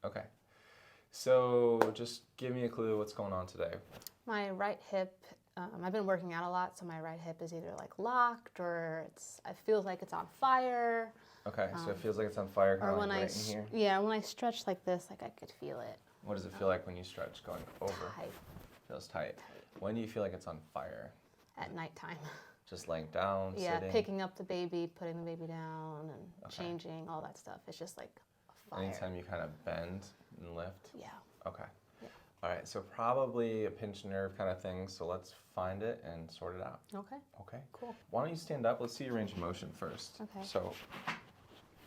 Okay. So just give me a clue what's going on today. My right hip, I've been working out a lot, so my right hip is either like locked or it feels like it's on fire. Okay, so it feels like it's on fire Or when right in here? Yeah, when I stretch like this, like I could feel it. What does it feel like when you stretch going over? Tight. Feels tight. When do you feel like it's on fire? At nighttime. Just laying down, yeah, sitting? picking up the baby, putting the baby down, and changing, all that stuff. It's just like a fire. Anytime you kind of bend and lift? Yeah. Okay. Yeah. All right, so probably a pinched nerve kind of thing, so let's find it and sort it out. Okay. Okay. Cool. Why don't you stand up? Let's see your range of motion first. Okay. So,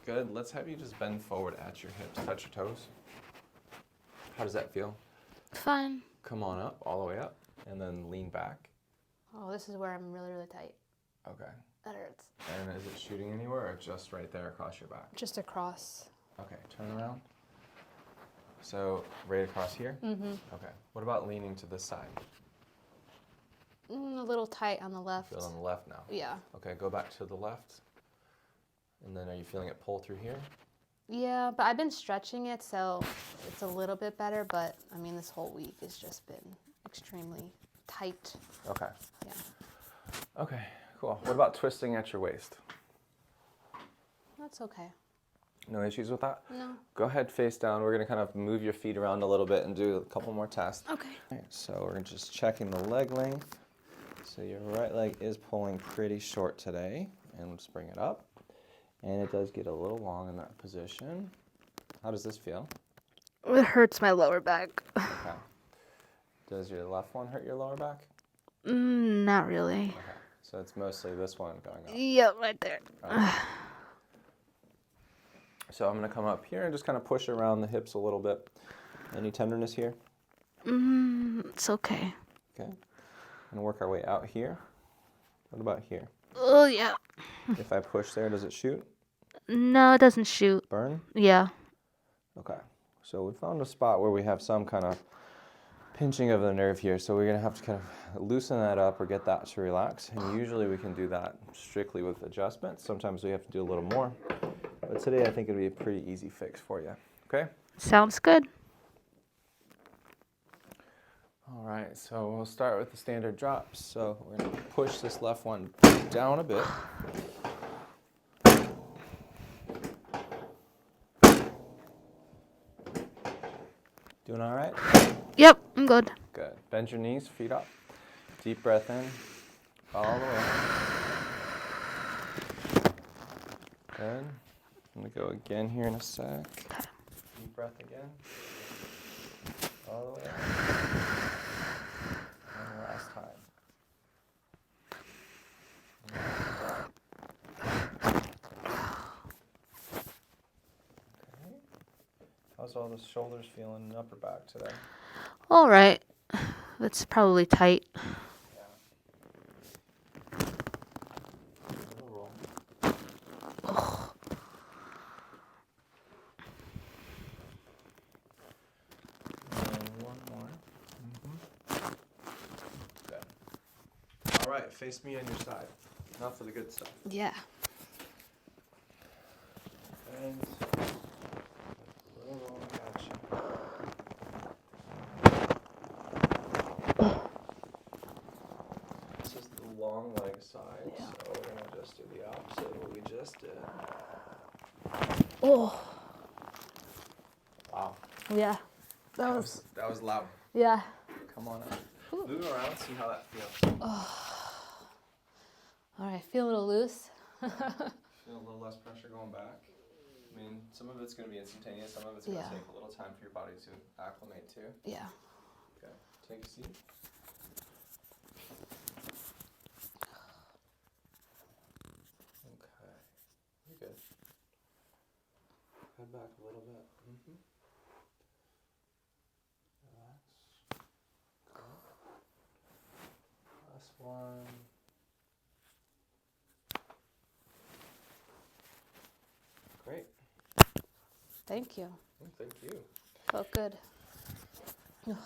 good. Let's have you just bend forward at your hips, touch your toes. How does that feel? Fine. Come on up, all the way up, and then lean back. Oh, this is where I'm really, really tight. Okay. That hurts. And is it shooting anywhere or just right there across your back? Just across. Okay, turn around. So, right across here? Mm-hmm. Okay. What about leaning to this side? A little tight on the left. Feel on the left now? Yeah. Okay, go back to the left. And then are you feeling it pull through here? Yeah, but I've been stretching it, so it's a little bit better, but I mean, this whole week has just been extremely tight. Okay. Yeah. Okay, cool. What about twisting at your waist? That's okay. No issues with that? No. Go ahead, face down. We're going to kind of move your feet around a little bit and do a couple more tests. Okay. All right, so we're just checking the leg length. So your right leg is pulling pretty short today. And we'll just bring it up. And it does get a little long in that position. How does this feel? It hurts my lower back. Okay. Does your left one hurt your lower back? Not really. Okay. So it's mostly this one going up. Yep, right there. Okay. So I'm going to come up here and just kind of push around the hips a little bit. Any tenderness here? It's okay. Okay. And work our way out here. What about here? Oh, yeah. If I push there, does it shoot? No, it doesn't shoot. Burn? Yeah. Okay. So we found a spot where we have some kind of pinching of the nerve here. So we're going to have to kind of loosen that up or get that to relax. And usually we can do that strictly with adjustments. Sometimes we have to do a little more. But today I think it'll be a pretty easy fix for you. Okay? Sounds good. All right, so we'll start with the standard drops. So we're going to push this left one down a bit. Doing all right? Yep, I'm good. Good. Bend your knees, feet up. Deep breath in, all the way. Good. I'm going to go again here in a sec. Deep breath again. All the way up. And last time. Okay. How's all the shoulders feeling and upper back today? All right. It's probably tight. Yeah. Little roll. And one more. Good. All right, face me on your side. Now for the good stuff. Yeah. And little roll at you. This is the long leg side, Yeah. so we're gonna just do the opposite of what we just did. Oh. Wow. Yeah. That was. That was loud. Yeah. Come on up. Move around, see how that feels. All right, feel a little loose. Feel a little less pressure going back. I mean, some of it's going to be instantaneous, some of it's going to take a little time for your body to acclimate to. Yeah. Okay, take a seat. Okay, you're good. Head back a little bit. Relax. Good. Last one. Great. Thank you. Thank you. Felt good. Ugh.